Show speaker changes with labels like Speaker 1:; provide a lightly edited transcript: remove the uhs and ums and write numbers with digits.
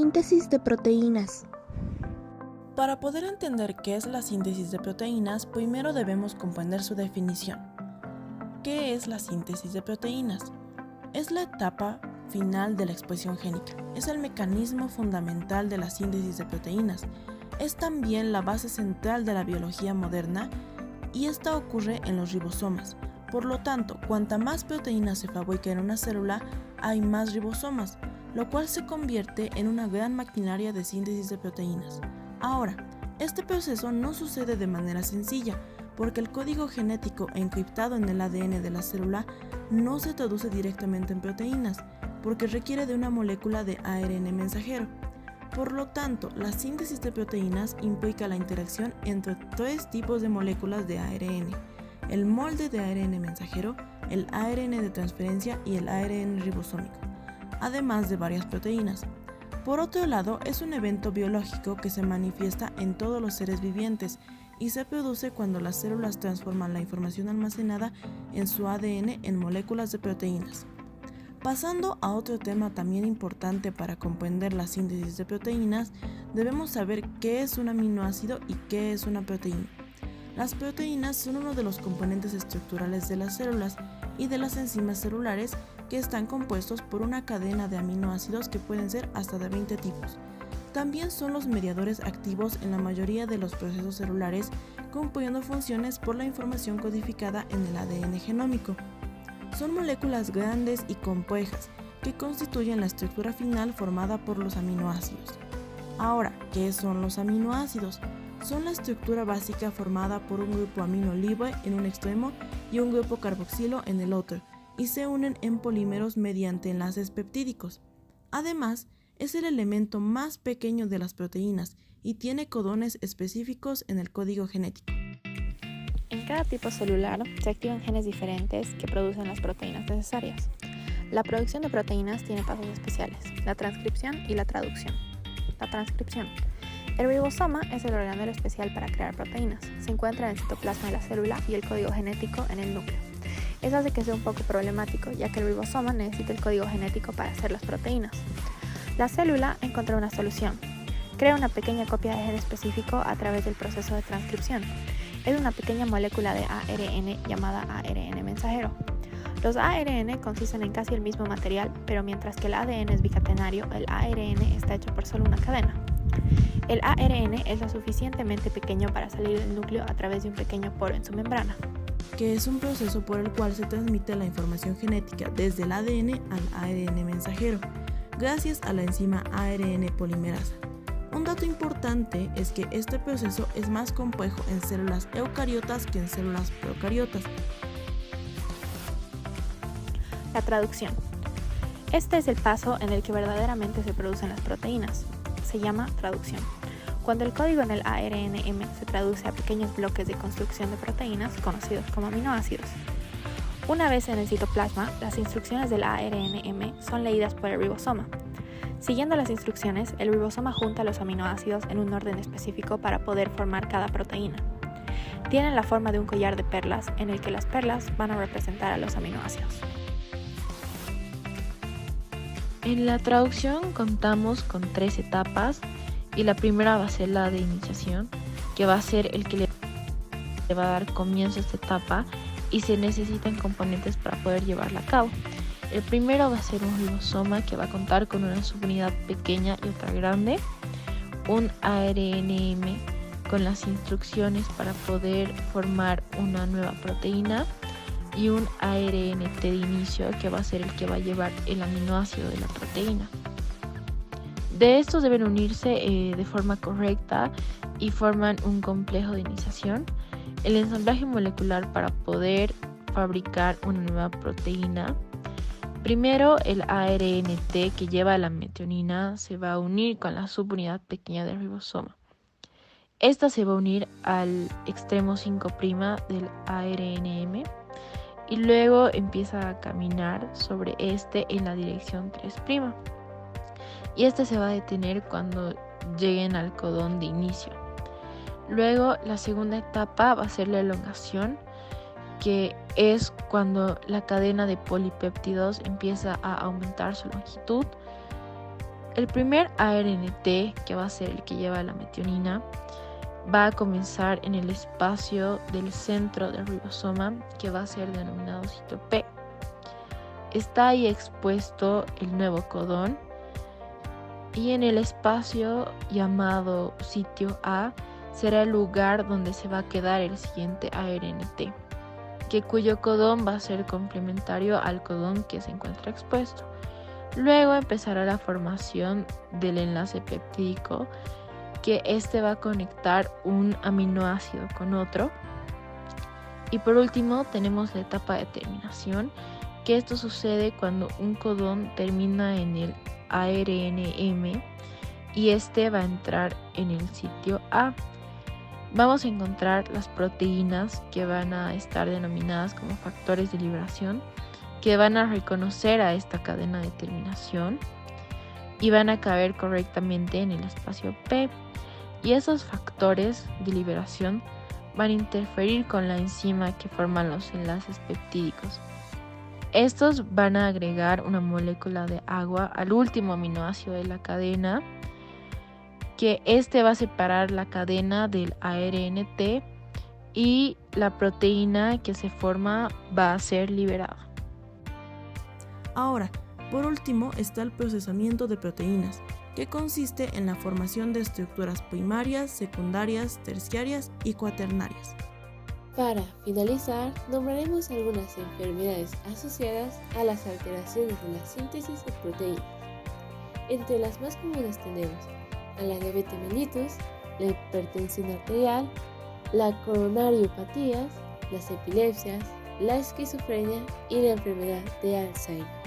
Speaker 1: Síntesis de proteínas.
Speaker 2: Para poder entender qué es la síntesis de proteínas, primero debemos comprender su definición. ¿Qué es la síntesis de proteínas? Es la etapa final de la expresión génica. Es el mecanismo fundamental de la síntesis de proteínas. Es también la base central de la biología moderna y esta ocurre en los ribosomas. Por lo tanto, cuanta más proteínas se fabrica en una célula, hay más ribosomas, lo cual se convierte en una gran maquinaria de síntesis de proteínas. Ahora, este proceso no sucede de manera sencilla, porque el código genético encriptado en el ADN de la célula no se traduce directamente en proteínas, porque requiere de una molécula de ARN mensajero. Por lo tanto, la síntesis de proteínas implica la interacción entre tres tipos de moléculas de ARN: el molde de ARN mensajero, el ARN de transferencia y el ARN ribosómico, además de varias proteínas. Por otro lado, es un evento biológico que se manifiesta en todos los seres vivientes y se produce cuando las células transforman la información almacenada en su ADN en moléculas de proteínas. Pasando a otro tema también importante para comprender la síntesis de proteínas, debemos saber qué es un aminoácido y qué es una proteína. Las proteínas son uno de los componentes estructurales de las células y de las enzimas celulares que están compuestos por una cadena de aminoácidos que pueden ser hasta de 20 tipos. También son los mediadores activos en la mayoría de los procesos celulares, cumpliendo funciones por la información codificada en el ADN genómico. Son moléculas grandes y complejas que constituyen la estructura final formada por los aminoácidos. Ahora, ¿qué son los aminoácidos? Son la estructura básica formada por un grupo amino libre en un extremo y un grupo carboxilo en el otro, y se unen en polímeros mediante enlaces peptídicos. Además, es el elemento más pequeño de las proteínas y tiene codones específicos en el código genético.
Speaker 3: En cada tipo celular se activan genes diferentes que producen las proteínas necesarias. La producción de proteínas tiene pasos especiales: la transcripción y la traducción. La transcripción. El ribosoma es el organelo especial para crear proteínas. Se encuentra en el citoplasma de la célula y el código genético en el núcleo. Eso hace que sea un poco problemático, ya que el ribosoma necesita el código genético para hacer las proteínas. La célula encontró una solución. Crea una pequeña copia de gen específico a través del proceso de transcripción. Es una pequeña molécula de ARN llamada ARN mensajero. Los ARN consisten en casi el mismo material, pero mientras que el ADN es bicatenario, el ARN está hecho por solo una cadena. El ARN es lo suficientemente pequeño para salir del núcleo a través de un pequeño poro en su membrana,
Speaker 2: que es un proceso por el cual se transmite la información genética desde el ADN al ARN mensajero, gracias a la enzima ARN polimerasa. Un dato importante es que este proceso es más complejo en células eucariotas que en células procariotas.
Speaker 3: La traducción. Este es el paso en el que verdaderamente se producen las proteínas. Se llama traducción. Cuando el código en el ARNM se traduce a pequeños bloques de construcción de proteínas conocidos como aminoácidos. Una vez en el citoplasma, las instrucciones del ARNM son leídas por el ribosoma. Siguiendo las instrucciones, el ribosoma junta los aminoácidos en un orden específico para poder formar cada proteína. Tienen la forma de un collar de perlas en el que las perlas van a representar a los aminoácidos.
Speaker 4: En la traducción contamos con 3 etapas y la primera va a ser la de iniciación, que va a ser el que le va a dar comienzo a esta etapa y se necesitan componentes para poder llevarla a cabo. El primero va a ser un ribosoma que va a contar con una subunidad pequeña y otra grande, un ARNM con las instrucciones para poder formar una nueva proteína y un ARNT de inicio que va a ser el que va a llevar el aminoácido de la proteína. De estos deben unirse de forma correcta y forman un complejo de iniciación. El ensamblaje molecular para poder fabricar una nueva proteína. Primero, el ARNT que lleva la metionina se va a unir con la subunidad pequeña del ribosoma. Esta se va a unir al extremo 5' del ARNM y luego empieza a caminar sobre este en la dirección 3'. Y este se va a detener cuando lleguen al codón de inicio. Luego, la segunda etapa va a ser la elongación, que es cuando la cadena de polipéptidos empieza a aumentar su longitud. El primer ARNT, que va a ser el que lleva la metionina, va a comenzar en el espacio del centro del ribosoma, que va a ser denominado sitio P. Está ahí expuesto el nuevo codón, y en el espacio llamado sitio A será el lugar donde se va a quedar el siguiente ARNT, cuyo codón va a ser complementario al codón que se encuentra expuesto. Luego empezará la formación del enlace peptídico, que este va a conectar un aminoácido con otro. Y por último tenemos la etapa de terminación, que esto sucede cuando un codón termina en el ARNM y este va a entrar en el sitio A. Vamos a encontrar las proteínas que van a estar denominadas como factores de liberación, que van a reconocer a esta cadena de terminación y van a caber correctamente en el espacio P. Y esos factores de liberación van a interferir con la enzima que forman los enlaces peptídicos. Estos van a agregar una molécula de agua al último aminoácido de la cadena, que este va a separar la cadena del ARNT y la proteína que se forma va a ser liberada.
Speaker 2: Ahora, por último está el procesamiento de proteínas, que consiste en la formación de estructuras primarias, secundarias, terciarias y cuaternarias.
Speaker 5: Para finalizar, nombraremos algunas enfermedades asociadas a las alteraciones de la síntesis de proteínas. Entre las más comunes tenemos a la diabetes mellitus, la hipertensión arterial, la coronariopatías, las epilepsias, la esquizofrenia y la enfermedad de Alzheimer.